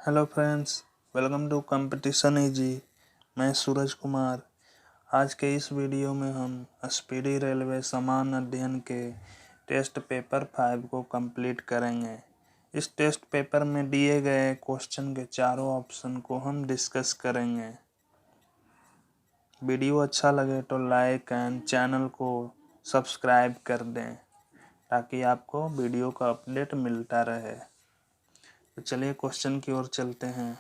Hello friends, welcome to competition easy. मैं सूरज कुमार। आज के इस वीडियो में हम स्पीडी रेलवे समान अध्ययन के टेस्ट पेपर 5 को कंप्लीट करेंगे। इस टेस्ट पेपर में दिए गए क्वेश्चन के चारों ऑप्शन को हम डिस्कस करेंगे। वीडियो अच्छा लगे तो लाइक एंड चैनल को सब्सक्राइब कर दें ताकि आपको वीडियो का अपडेट मिलता रहे। तो चलिए क्वेश्चन की ओर चलते हैं।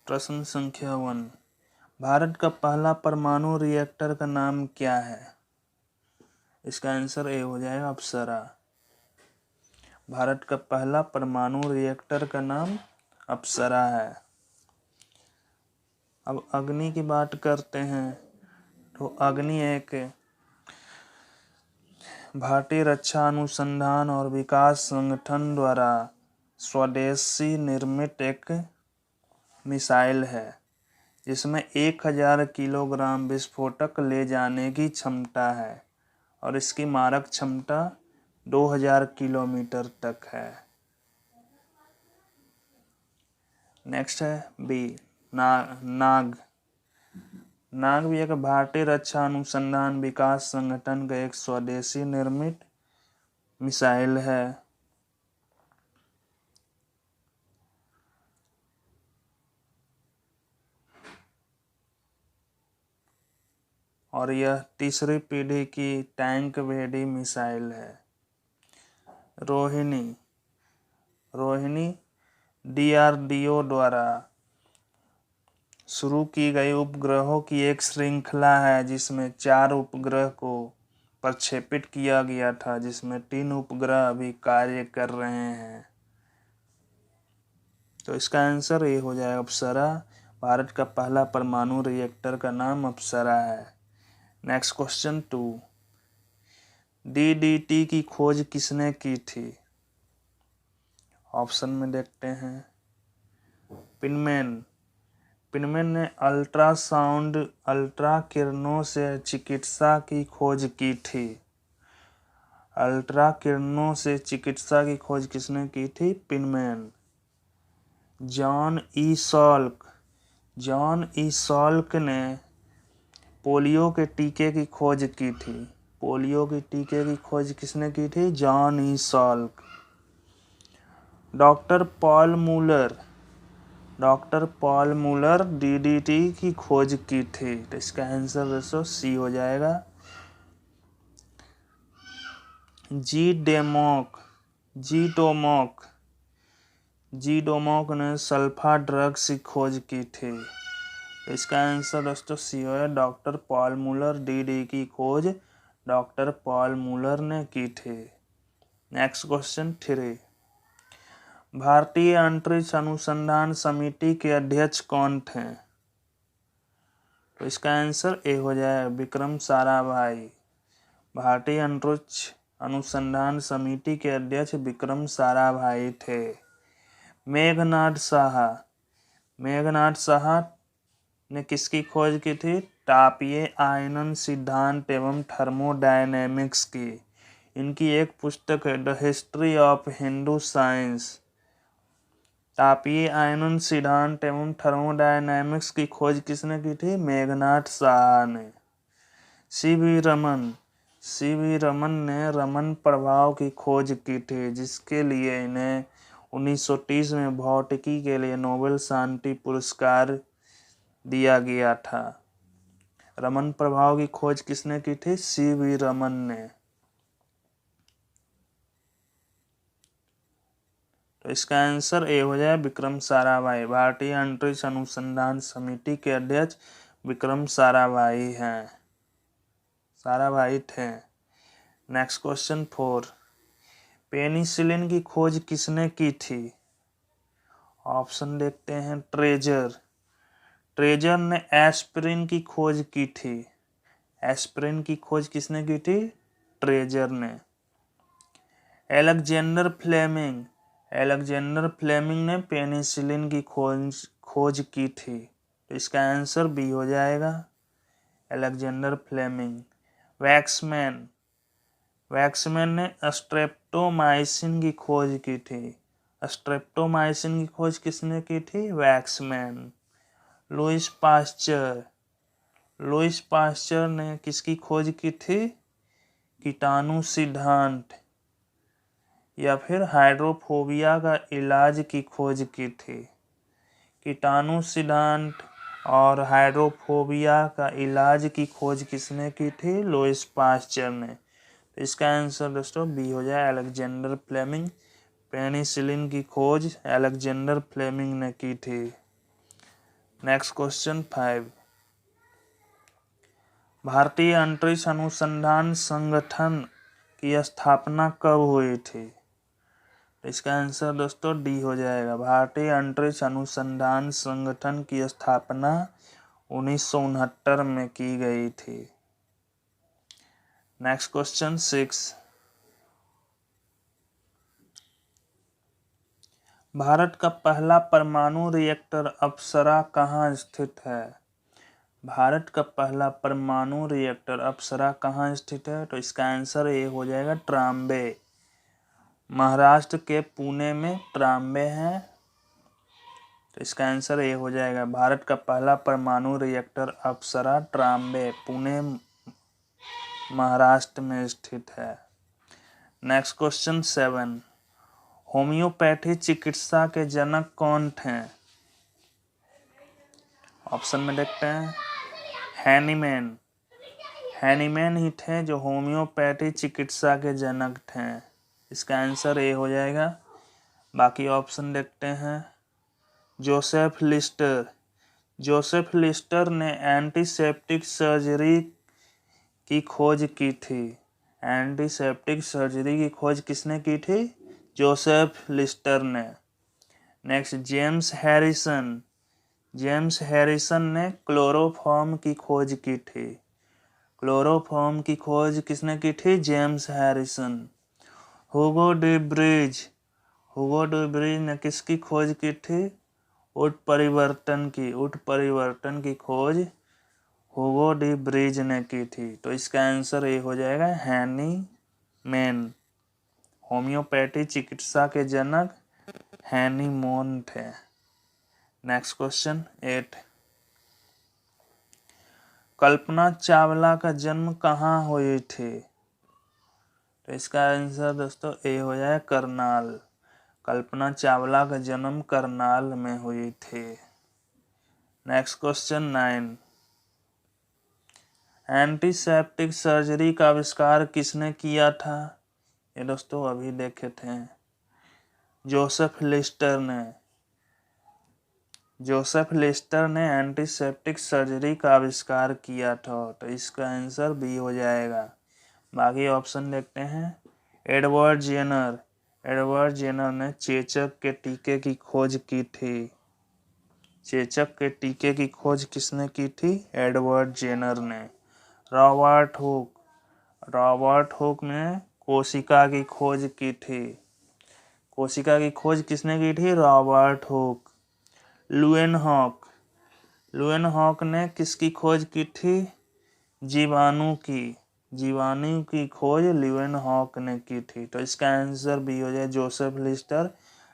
प्रश्न संख्या 1। भारत का पहला परमाणु रिएक्टर का नाम क्या है? इसका आंसर ए हो जाएगा अप्सरा। भारत का पहला परमाणु रिएक्टर का नाम अप्सरा है। अब अग्नि की बात करते हैं तो अग्नि एक भारतीय रक्षा अनुसंधान और विकास संगठन द्वारा स्वदेशी निर्मित एक मिसाइल है जिसमें 1000 किलोग्राम विस्फोटक ले जाने की क्षमता है और इसकी मारक क्षमता 2000 किलोमीटर तक है। नेक्स्ट है बी नाग। नाग भी एक भारतीय रक्षा अनुसंधान विकास संगठन का एक स्वदेशी निर्मित मिसाइल है। और यह तीसरी पीढ़ी की टैंक भेदी मिसाइल है। रोहिणी DRDO द्वारा शुरू की गई उपग्रहों की एक श्रृंखला है जिसमें 4 उपग्रह को प्रक्षेपित किया गया था, जिसमें 3 उपग्रह अभी कार्य कर रहे हैं। तो इसका आंसर ये हो जाएगा अप्सरा। भारत का पहला परमाणु रिएक्टर का नाम अप्सरा है। Next question 2। DDT की खोज किसने की थी? ऑप्शन में देखते हैं। पिनमैन ने अल्ट्रा किरणों से चिकित्सा की खोज की थी। अल्ट्रा किरणों से चिकित्सा की खोज किसने की थी? पिनमैन। जॉन ई सॉल्क ने पोलियो के टीके की खोज की थी। पोलियो के टीके की खोज किसने की थी? John E Salk. Doctor Paul Müller DDT की खोज की थी। तो इसका आंसर दोस्तों सी हो जाएगा। जी डोमोक ने सल्फा ड्रग्स की खोज की थी। इसका आंसर दोस्तों सी है। डॉक्टर पॉल मूलर DDT की खोज डॉक्टर पॉल मूलर ने की थी। Next question 3। भारतीय अंतरिक्ष अनुसंधान समिति के अध्यक्ष कौन थे? तो इसका आंसर ए हो जाए विक्रम साराभाई। भारतीय अंतरिक्ष अनुसंधान समिति के अध्यक्ष विक्रम साराभाई थे। मेघनाद साहा ने किसकी खोज की थी? तापीय आयनन सिद्धांत एवं थर्मोडायनेमिक्स की। इनकी एक पुस्तक है the history of Hindu science. तापीय आयनन सिद्धांत एवं थर्मोडायनेमिक्स की खोज किसने की थी? मेघनाद साहा ने। सी.वी. रमन ने रमन प्रभाव की खोज की थी, जिसके लिए इन्हें 1930 में भौतिकी के लिए नोबेल शांति पुरस्कार दिया गया था। रमन प्रभाव की खोज किसने की थी? सी.वी. रमन ने। तो इसका आंसर ए हो जाए विक्रम साराभाई। भारतीय अंतरिक्ष अनुसंधान समिति के अध्यक्ष विक्रम साराभाई थे। Next question 4। पेनिसिलिन की खोज किसने की थी? ऑप्शन देखते हैं। ट्रेजर ने एस्पिरिन की खोज की थी। एस्पिरिन की खोज किसने की थी? ट्रेजर ने। अलेक्जेंडर फ्लेमिंग ने पेनिसिलिन की खोज की थी। तो इसका आंसर बी हो जाएगा अलेक्जेंडर फ्लेमिंग। वैक्समैन ने स्ट्रेप्टोमाइसिन की खोज की थी? स्ट्रेप्टोमाइसिन की खोज किसने की थी? वैक्समैन। लुईस पास्चर ने किसकी खोज की थी? कीटाणु सिद्धांत या फिर हाइड्रोफोबिया का इलाज की खोज की थी? कीटाणु सिद्धांत और हाइड्रोफोबिया का इलाज की खोज किसने की थी? लुईस पास्चर ने। तो इसका आंसर दोस्तों बी हो जाए अलेक्जेंडर फ्लेमिंग। पेनिसिलिन की खोज अलेक्जेंडर फ्लेमिंग ने की थी। Next question 5। भारतीय अंतरिक्ष अनुसंधान संगठन की स्थापना कब हुई थी? इसका आंसर दोस्तों डी हो जाएगा। भारतीय अंतरिक्ष अनुसंधान संगठन की स्थापना 1969 में की गई थी। Next question 6। भारत का पहला परमाणु रिएक्टर अप्सरा कहाँ स्थित है? भारत का पहला परमाणु रिएक्टर अप्सरा कहाँ स्थित है? तो इसका आंसर ये हो जाएगा ट्राम्बे। महाराष्ट्र के पुणे में ट्राम्बे है। तो इसका आंसर ये हो जाएगा। भारत का पहला परमाणु रिएक्टर अप्सरा ट्राम्बे पुणे महाराष्ट्र में स्थित है। Next question 7। होम्योपैथी चिकित्सा के जनक कौन थे? ऑप्शन में देखते हैं। हैनीमैन ही थे जो होम्योपैथी चिकित्सा के जनक थे। इसका आंसर ए हो जाएगा। बाकी ऑप्शन देखते हैं। जोसेफ लिस्टर ने एंटीसेप्टिक सर्जरी की खोज की थी। एंटीसेप्टिक सर्जरी की खोज किसने की थी? जोसेफ लिस्टर ने। नेक्स्ट जेम्स हैरिसन ने क्लोरोफॉर्म की खोज की थी। क्लोरोफॉर्म की खोज किसने की थी? James Harrison. हुगो डी ब्रिज ने किसकी खोज की थी? उत्परिवर्तन की खोज हुगो डी ब्रिज ने की थी। तो इसका आंसर ये हो जाएगा हैनीमैन। होम्योपैथी चिकित्सा के जनक हैनीमैन थे। Next question 8। कल्पना चावला का जन्म कहाँ हुई थी? तो इसका आंसर दोस्तों ए हो जाए करनाल। कल्पना चावला का जन्म करनाल में हुई थी। Next question 9। एंटीसेप्टिक सर्जरी का आविष्कार किसने किया था? ये दोस्तों अभी देखे थे। जोसेफ लिस्टर ने एंटीसेप्टिक सर्जरी का आविष्कार किया था। तो इसका आंसर बी हो जाएगा। बाकी ऑप्शन देखते हैं। एडवर्ड जेनर ने चेचक के टीके की खोज की थी। चेचक के टीके की खोज किसने की थी? एडवर्ड जेनर ने। रॉबर्ट हुक ने कोशिका की खोज की थी। कोशिका की खोज किसने की थी? Robert Hooke. लुएनहॉक ने किसकी खोज की थी? जीवाणु की खोज लुएनहॉक ने की थी। तो इसका आंसर बी हो जाए जोसेफ लिस्टर।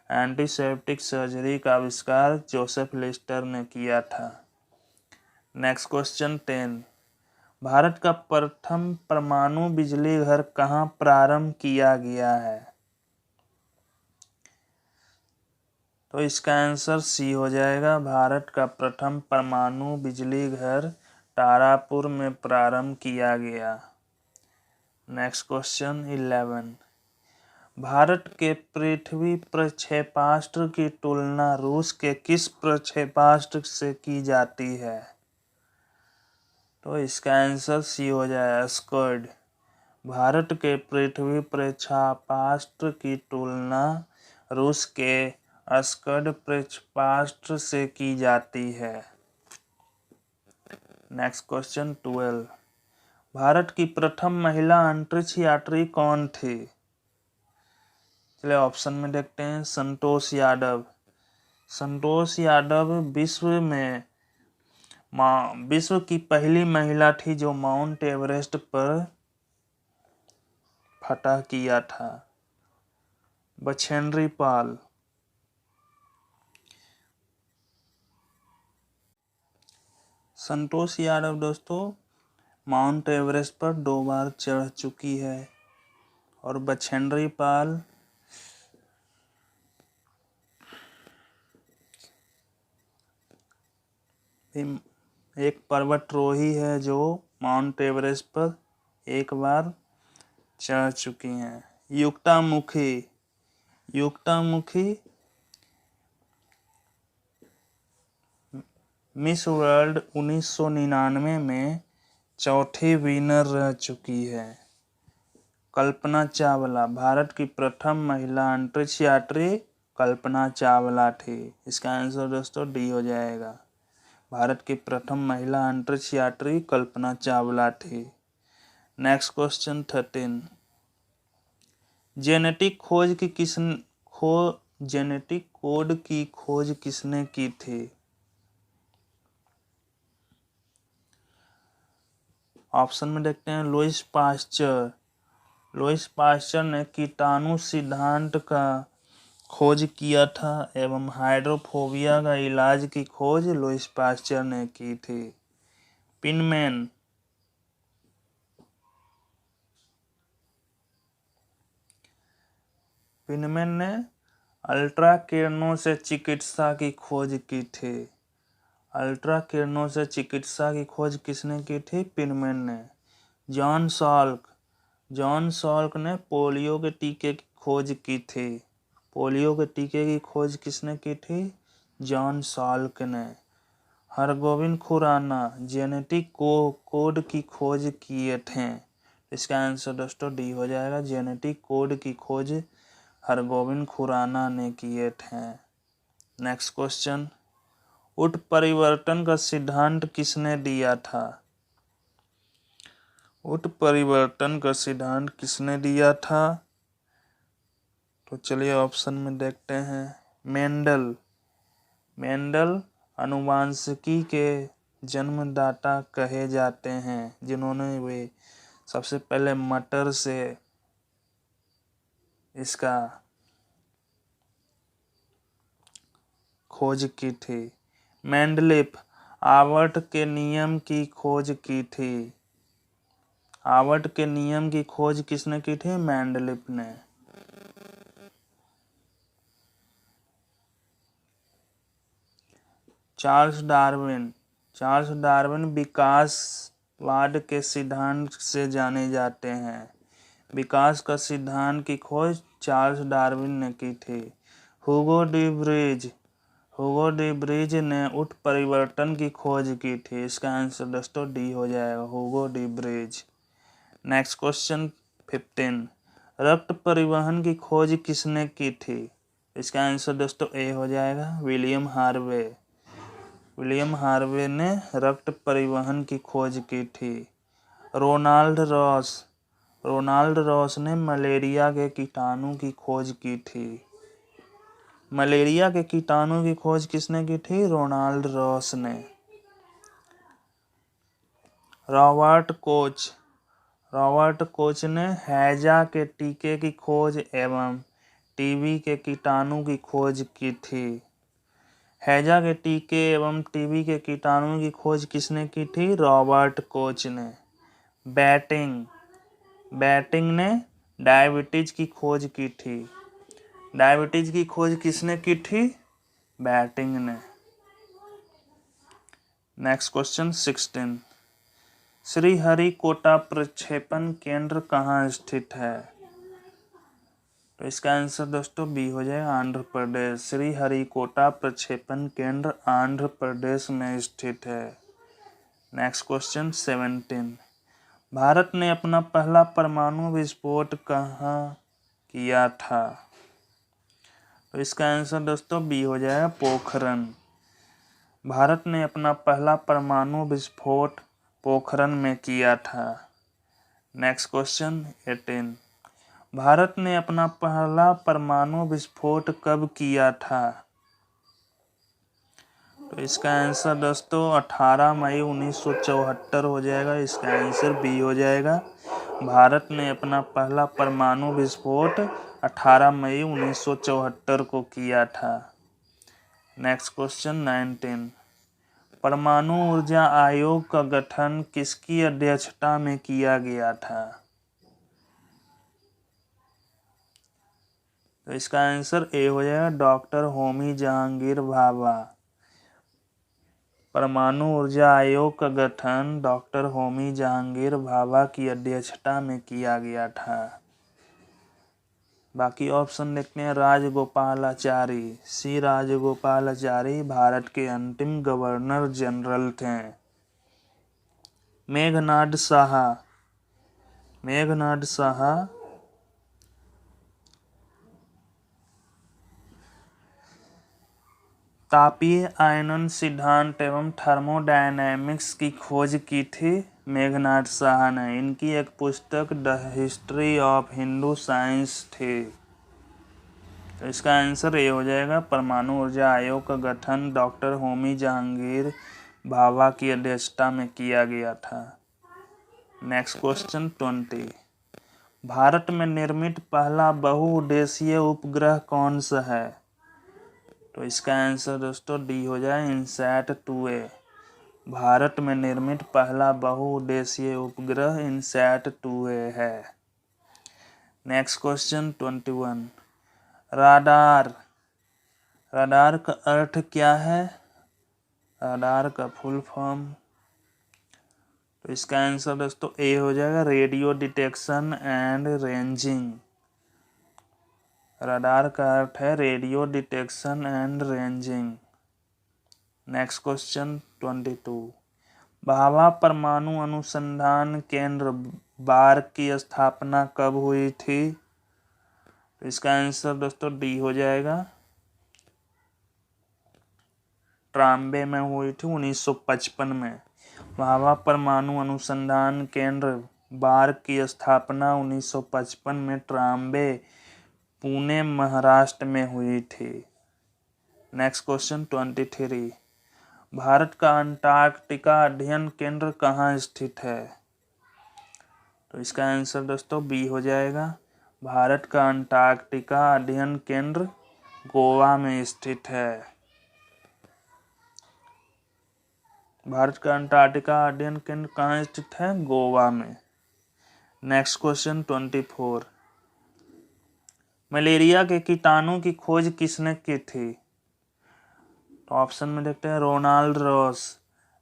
एंटीसेप्टिक सर्जरी का आविष्कार जोसेफ लिस्टर ने किया था। Next question 10। भारत का प्रथम परमाणु बिजली घर कहाँ प्रारंभ किया गया है? तो इसका आंसर सी हो जाएगा। भारत का प्रथम परमाणु बिजली घर तारापुर में प्रारंभ किया गया। Next question 11। भारत के पृथ्वी प्रक्षेपास्त्र की तुलना रूस के किस प्रक्षेपास्त्र से की जाती है? तो इसका आंसर सी हो जाए स्कड। भारत के पृथ्वी प्रक्षेपास्त्र की तुलना रूस के स्कड प्रक्षेपास्त्र से की जाती है। Next question 12। भारत की प्रथम महिला अंतरिक्ष यात्री कौन थी? चलिए ऑप्शन में देखते हैं। संतोष यादव विश्व की पहली महिला थी जो माउंट एवरेस्ट पर फतह किया था। बछेंद्री पाल। संतोष यादव दोस्तों माउंट एवरेस्ट पर 2 बार चढ़ चुकी है। और बछेंद्री पाल एक पर्वतारोही है जो माउंट एवरेस्ट पर 1 बार चढ़ चुकी हैं। युक्ता मुखी मिस वर्ल्ड 1999 में चौथी विनर रह चुकी है। कल्पना चावला भारत की प्रथम महिला अंतरिक्ष यात्री कल्पना चावला थी। इसका आंसर दोस्तों डी हो जाएगा। भारत की प्रथम महिला अंतरिक्ष यात्री कल्पना चावला थी। Next question 13। जेनेटिक कोड की खोज किसने की थी? ऑप्शन में देखते हैं लुईस पास्चर ने कीटाणु सिद्धांत का खोज किया था एवं हाइड्रोफोबिया का इलाज की खोज लुईस पास्चर ने की थी। पिनमैन ने अल्ट्रा किरणों से चिकित्सा की खोज की थी। अल्ट्रा किरणों से चिकित्सा की खोज किसने की थी? पिनमैन ने। जॉन सॉल्क ने पोलियो के टीके की खोज की थी। पोलियो के टीके की खोज किसने की थी? जॉन सॉल्क ने। हरगोविंद खुराना जेनेटिक कोड की खोज किए थे। इसका आंसर दोस्तों डी हो जाएगा। जेनेटिक कोड की खोज हरगोविंद खुराना ने किए थे। Next question. उत्परिवर्तन का सिद्धांत किसने दिया था? उत्परिवर्तन का सिद्धांत किसने दिया था? तो चलिए ऑप्शन में देखते हैं। मेंडल आनुवांशिकी के जन्मदाता कहे जाते हैं, जिन्होंने वे सबसे पहले मटर से इसका खोज की थी। मेंडलीफ आवर्त के नियम की खोज की थी। आवर्त के नियम की खोज किसने की थी? मेंडलीफ ने। चार्ल्स डार्विन विकासवाद के सिद्धांत से जाने जाते हैं। विकास का सिद्धांत की खोज चार्ल्स डार्विन ने की थी। हुगो डी ब्रिज ने उत्परिवर्तन की खोज की थी। इसका आंसर दोस्तों डी हो जाएगा। हुगो डी ब्रिज। Next question 15। रक्त परिवहन की खोज किसने की थी? इसका आंसर दोस्तों ए हो जाएगा। विलियम हार्वे ने रक्त परिवहन की खोज की थी। रोनाल्ड रॉस ने मलेरिया के कीटाणु की खोज की थी। मलेरिया के कीटाणु की खोज किसने की थी? रोनाल्ड रॉस ने। रॉबर्ट कोच ने हैजा के टीके की खोज एवं टीबी के कीटाणु की खोज की थी। हैजा के टीके एवं टीबी के कीटाणु की खोज किसने की थी? रॉबर्ट कोच ने। बैटिंग ने डायबिटीज की खोज की थी। डायबिटीज की खोज किसने की थी? बैटिंग ने। Next question 16। श्रीहरिकोटा प्रक्षेपण केंद्र कहाँ स्थित है? तो इसका आंसर दोस्तों बी हो जाएगा। आंध्र प्रदेश। श्रीहरिकोटा प्रक्षेपण केंद्र आंध्र प्रदेश में स्थित है। Next question 17। भारत ने अपना पहला परमाणु विस्फोट कहाँ किया था? तो इसका आंसर दोस्तों बी हो जाएगा। पोखरण। भारत ने अपना पहला परमाणु विस्फोट पोखरण में किया था। Next question 18। भारत ने अपना पहला परमाणु विस्फोट कब किया था? तो इसका आंसर दोस्तों 18 मई 1974 हो जाएगा। इसका आंसर बी हो जाएगा। भारत ने अपना पहला परमाणु विस्फोट 18 मई 1974 को किया था। Next question 19। परमाणु ऊर्जा आयोग का गठन किसकी अध्यक्षता में किया गया था? तो इसका आंसर ए हो जाएगा, डॉक्टर होमी जहांगीर भाभा। परमाणु ऊर्जा आयोग का गठन डॉक्टर होमी जहांगीर भाभा की अध्यक्षता में किया गया था। बाकी ऑप्शन देखते हैं। राजगोपालाचारी, सी राजगोपालाचारी भारत के अंतिम गवर्नर जनरल थे। मेघनाद साहा, मेघनाद साहा तापीय आयनन सिद्धांत एवं थर्मोडायनेमिक्स की खोज की थी मेघनाद साहा ने। इनकी एक पुस्तक the history of Hindu science थी। तो इसका आंसर ये हो जाएगा। परमाणु ऊर्जा आयोग का गठन डॉक्टर होमी जहांगीर भाभा की अध्यक्षता में किया गया था। Next question 20। भारत में निर्मित पहला बहुउद्देशीय उपग्रह कौन सा है? तो इसका आंसर दोस्तों डी हो जाए, इनसैट 2A। भारत में निर्मित पहला बहुउद्देशीय उपग्रह इनसैट 2A है। Next question 21। राडार, राडार का अर्थ क्या है? राडार का फुल फॉर्म, तो इसका आंसर दोस्तों ए हो जाएगा, radio detection and ranging. Radar का अर्थ है radio detection and ranging. Next question 22। Bhabha परमाणु अनुसंधान केंद्र बार्क की स्थापना कब हुई थी? तो इसका आंसर दोस्तों डी हो जाएगा, 93 में हुई थी, 1955 में। भाभा परमाणु अनुसंधान केंद्र बार्क की स्थापना 1955 में 93 पुणे महाराष्ट्र में हुई थी। Next question 23। भारत का अंटार्कटिका अध्ययन केंद्र कहाँ स्थित है? तो इसका आंसर दोस्तों बी हो जाएगा। भारत का अंटार्कटिका अध्ययन केंद्र गोवा में स्थित है। भारत का अंटार्कटिका अध्ययन केंद्र कहाँ स्थित है? गोवा में। Next question 24। मलेरिया के कीटाणु की खोज किसने की थी? तो ऑप्शन में देखते हैं। Ronald Ross,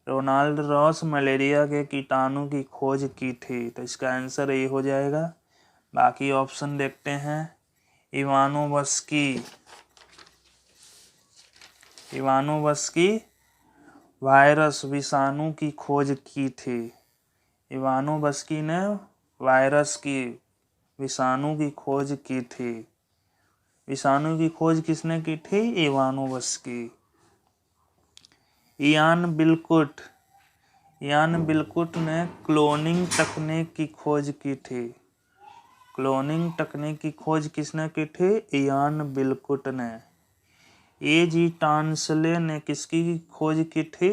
Ronald Ross malaria के कीटाणु की खोज की थी। तो इसका आंसर ये हो जाएगा। बाकी ऑप्शन देखते हैं। इवानोवस्की, इवानोवस्की वायरस विषाणु की खोज की थी। इवानोवस्की ने वायरस की विषाणु की खोज की थी। विषाणु की खोज किसने की थी? इवानोवस्की। इयान बिलकुट, इयान बिलकुट ने क्लोनिंग तकनीक की खोज की थी। क्लोनिंग तकनीक की खोज किसने की थी? इयान बिलकुट ने। A.G. टांसले ने किसकी खोज की थी?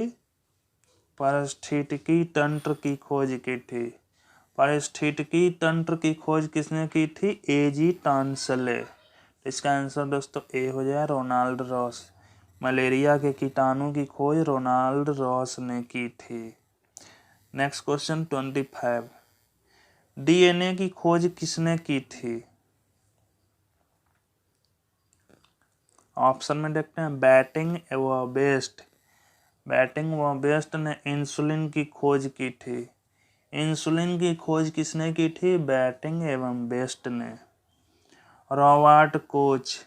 पारिस्थितिकी तंत्र की खोज की थी। पारिस्थितिकी तंत्र की खोज किसने की थी? A.G. टांसले। इसका आंसर दोस्तों ए हो जाए, रोनाल्ड रॉस। मलेरिया के कीटाणु की खोज रोनाल्ड रॉस ने की थी। Next question 25। डीएनए की खोज किसने की थी? ऑप्शन में देखते हैं। बैटिंग व बेस्ट, बैटिंग व बेस्ट ने इंसुलिन की खोज की थी। इंसुलिन की खोज किसने की थी? बैटिंग एवं बेस्ट ने। रॉबर्ट कोच,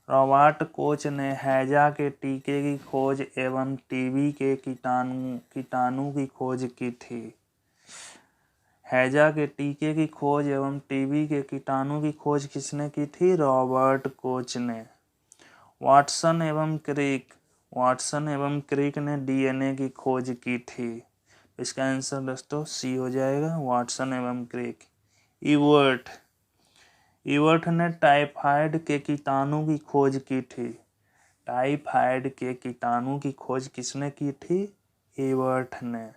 रॉबर्ट कोच ने हैजा के टीके की खोज एवं टीबी के कीटाणु की खोज की थी। हैजा के टीके की खोज एवं टीबी के कीटाणु की खोज किसने की थी? रॉबर्ट कोच ने। वाटसन एवं क्रिक, वाटसन एवं क्रिक ने डीएनए की खोज की थी। इसका आंसर दोस्तों सी हो जाएगा, वाटसन एवं क्रिक। इवर्ट, इवर्ट ने टाइफाइड के कीटाणु की खोज की थी। टाइफाइड के कीटाणु की खोज किसने की थी? एबर्ट ने।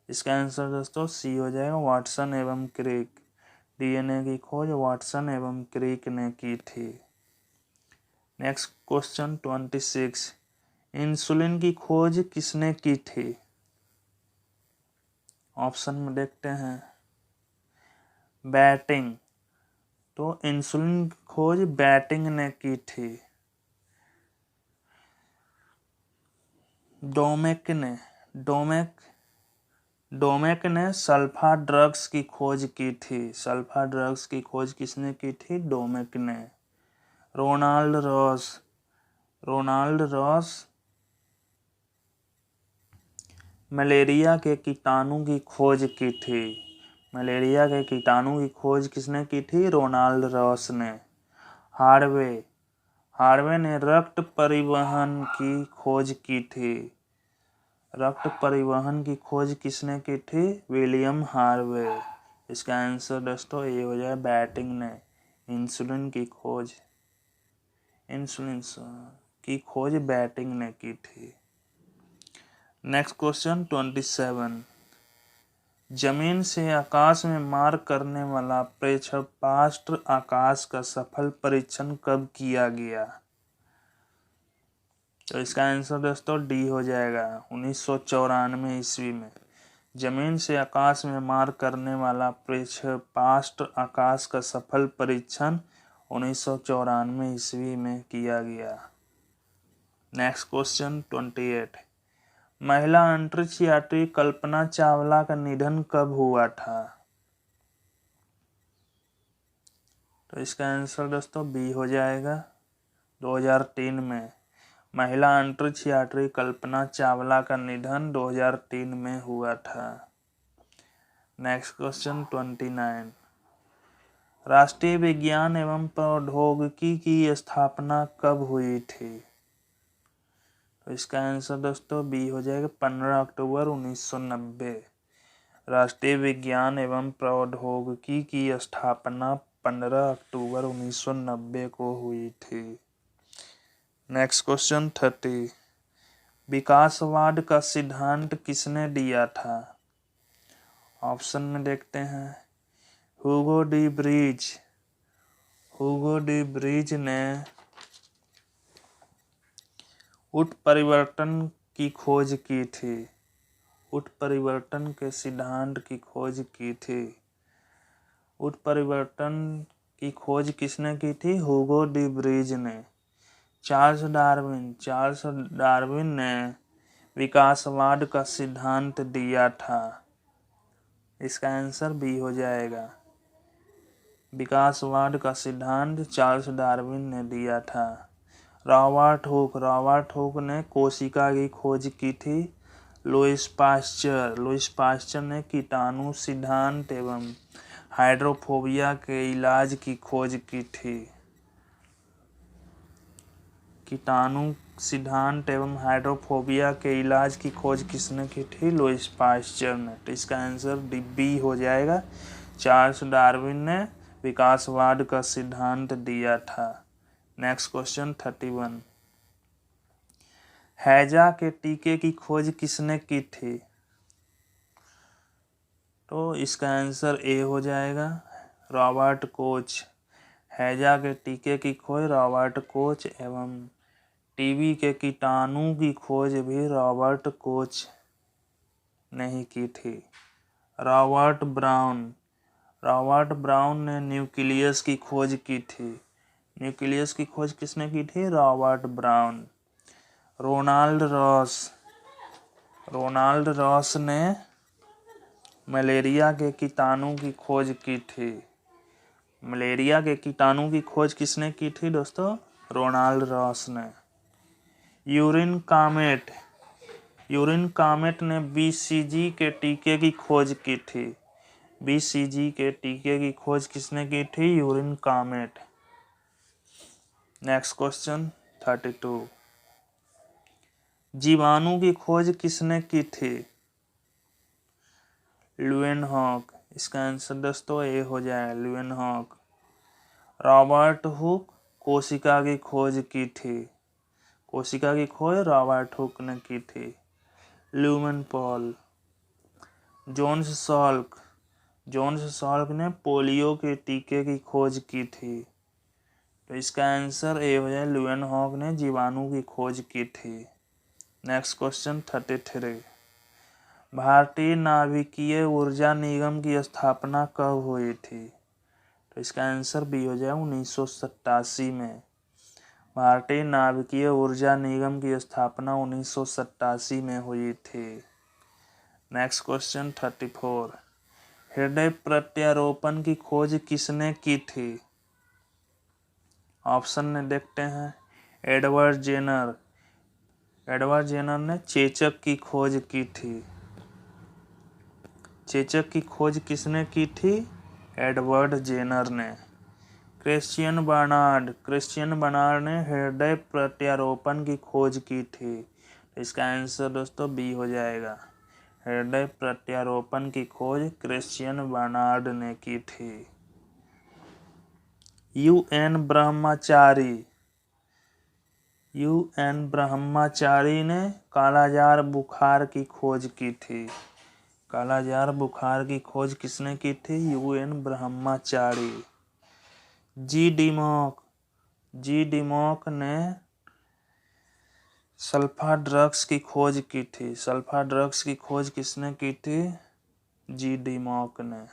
इसका आंसर दोस्तों सी हो जाएगा, वाटसन एवं क्रिक। डीएनए की खोज वाटसन एवं क्रिक ने की थी। नेक्स्ट क्वेश्चन 26, इंसुलिन की खोज किसने की थी? ऑप्शन में देखते हैं, बैटिंग, तो इंसुलिन की खोज बैटिंग ने की थी। डोमेक ने सल्फा ड्रग्स की खोज की थी। सल्फा ड्रग्स की खोज किसने की थी? डोमेक ने। रोनाल्ड रॉस मलेरिया के कीटाणु की खोज की थी। मलेरिया के कीटाणु की खोज किसने की थी? रोनाल्ड रॉस ने। हार्वे ने रक्त परिवहन की खोज की थी। रक्त परिवहन की खोज किसने की थी? William Harvey. इसका आंसर दोस्तों ये हो जाए, बैटिंग ने। इंसुलिन की खोज बैटिंग ने की थी। नेक्स्ट क्वेश्चन 27, जमीन से आकाश में मार करने वाला प्रक्षेपास्त्र आकाश का सफल परीक्षण कब किया गया? तो इसका आंसर दोस्तों डी हो जाएगा, 1994 ईस्वी में। जमीन से आकाश में मार करने वाला प्रक्षेपास्त्र आकाश का सफल परीक्षण 1994 ईस्वी में किया गया। नेक्स्ट क्वेश्चन 28, महिला अंतरिक्ष यात्री कल्पना चावला का निधन कब हुआ था? तो इसका आंसर दोस्तों बी हो जाएगा, 2003 में। महिला अंतरिक्ष यात्री कल्पना चावला का निधन 2003 में हुआ था। नेक्स्ट क्वेश्चन 29, राष्ट्रीय विज्ञान एवं प्रौद्योगिकी की स्थापना कब हुई थी? तो इसका आंसर दोस्तों बी हो जाएगा, 15 अक्टूबर 1990। राष्ट्रीय विज्ञान एवं प्रौद्योगिकी की स्थापना 15 अक्टूबर 1990 को हुई थी। नेक्स्ट क्वेश्चन 30, विकासवाद का सिद्धांत किसने दिया था? ऑप्शन में देखते हैं, ह्यूगो डी ब्रिज ने उत्परिवर्तन की खोज की थी। उत्परिवर्तन के सिद्धांत की खोज की थी। उत्परिवर्तन की खोज किसने की थी? ह्यूगो डी ब्रिज ने। चार्ल्स डार्विन ने विकासवाद का सिद्धांत दिया था। इसका आंसर बी हो जाएगा, विकासवाद का सिद्धांत चार्ल्स डार्विन ने दिया था। रॉबर्ट हुक ने कोशिका की खोज की थी। लुईस पाश्चर ने कीटाणु सिद्धांत एवं हाइड्रोफोबिया के इलाज की खोज की थी। कीटाणु सिद्धांत एवं हाइड्रोफोबिया के इलाज की खोज किसने की थी? लुईस पाश्चर ने। तो इसका आंसर बी हो जाएगा, चार्ल्स डार्विन ने विकासवाद का सिद्धांत दिया था। नेक्स्ट क्वेश्चन 31, हैजा के टीके की खोज किसने की थी? तो इसका आंसर ए हो जाएगा, रॉबर्ट कोच। हैजा के टीके की खोज रॉबर्ट कोच एवं टीबी के कीटाणु की खोज भी रॉबर्ट कोच ने ही की थी। रॉबर्ट ब्राउन ने न्यूक्लियस की खोज की थी। न्यूक्लियस की खोज किसने की थी? Robert brown. रोनाल्ड रॉस ने मलेरिया के कीटाणु की खोज की थी। मलेरिया के कीटाणु की खोज किसने की थी दोस्तों? रोनाल्ड रॉस ने। यूरिन कामेट ने बीसीजी के टीके की खोज की थी। बीसीजी के टीके की खोज किसने की थी? यूरिन कामेट। नेक्स्ट क्वेश्चन 32, जीवाणु की खोज किसने की थी? ल्यूवेनहॉक। इसका आंसर दोस्तों ए हो जाए, ल्यूवेनहॉक। रॉबर्ट हुक कोशिका की खोज की थी। कोशिका की खोज रॉबर्ट हुक ने की थी। Lumen Paul. जोन्स सॉल्क ने पोलियो के टीके की खोज की थी। तो इसका आंसर ए हो जाए, ल्यूवेनहॉक ने जीवाणु की खोज की थी। Next question 33। भारतीय नाभिकीय ऊर्जा निगम की स्थापना कब हुई थी? तो इसका आंसर बी हो जाए 1987 में। भारतीय नाभिकीय ऊर्जा निगम की स्थापना 1987 में हुई थी। Next question 34। हृदय प्रत्यारोपण की खोज किसने की थी? ऑप्शन में देखते हैं। एडवर्ड जेनर ने चेचक की खोज की थी। चेचक की खोज किसने की थी? एडवर्ड जेनर ने। क्रिश्चियन बर्नार्ड ने हृदय प्रत्यारोपण की खोज की थी। इसका आंसर दोस्तों बी हो जाएगा। हृदय प्रत्यारोपण की खोज क्रिश्चियन बर्नार्ड ने की थी। यूएन ब्रह्मचारी ने कालाजार बुखार की खोज की थी। कालाजार बुखार की खोज किसने की थी? यूएन ब्रह्मचारी। जी डिमॉक ने सल्फा ड्रग्स की खोज की थी। सल्फा ड्रग्स की खोज किसने की थी? जी डिमॉक ने।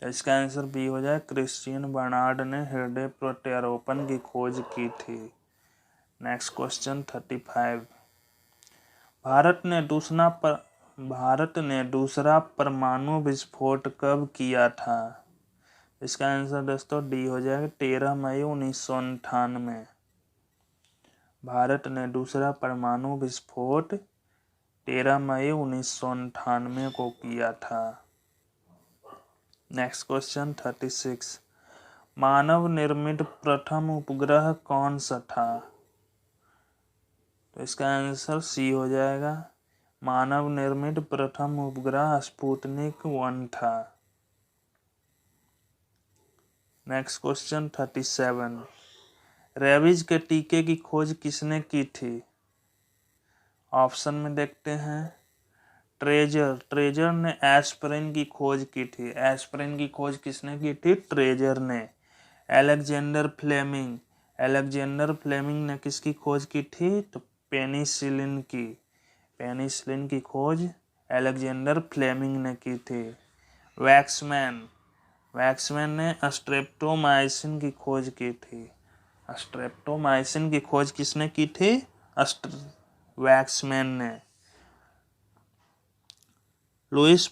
इसका आंसर बी हो जाए, क्रिश्चियन बर्नार्ड ने हृदय प्रत्यारोपण की खोज की थी। Next question 35। भारत ने दूसरा परमाणु विस्फोट कब किया था? इसका आंसर दोस्तों डी हो जाएगा, 13 मई 1998। भारत ने दूसरा परमाणु विस्फोट 13 मई 1998 को किया था। Next question 36। मानव निर्मित प्रथम उपग्रह कौन सा था? तो इसका आंसर सी हो जाएगा। मानव निर्मित प्रथम उपग्रह स्पुतनिक 1 था। Next question 37। रेबीज के टीके की खोज किसने की थी? ऑप्शन में देखते हैं। ट्रेजर ने एस्पिरिन की खोज की थी। एस्पिरिन की खोज किसने की थी? ट्रेजर ने। अलेक्जेंडर फ्लेमिंग ने किसकी खोज की थी? तो पेनिसिलिन की खोज अलेक्जेंडर फ्लेमिंग ने की थी। वैक्समैन ने स्ट्रेप्टोमाइसिन की खोज की थी। स्ट्रेप्टोमाइसिन की खोज किसने की थी? वैक्समैन ने। लुइस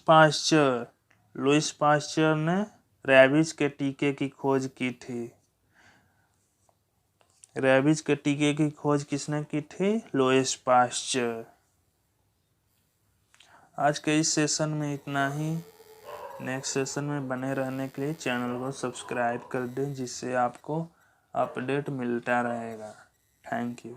पास्चर ने रेबीज के टीके की खोज की थी। रेबीज के टीके की खोज किसने की थी? Louis Pasteur. आज के इस सेशन में इतना ही। नेक्स्ट सेशन में बने रहने के लिए चैनल को सब्सक्राइब कर दें, जिससे आपको अपडेट मिलता रहेगा। Thank you.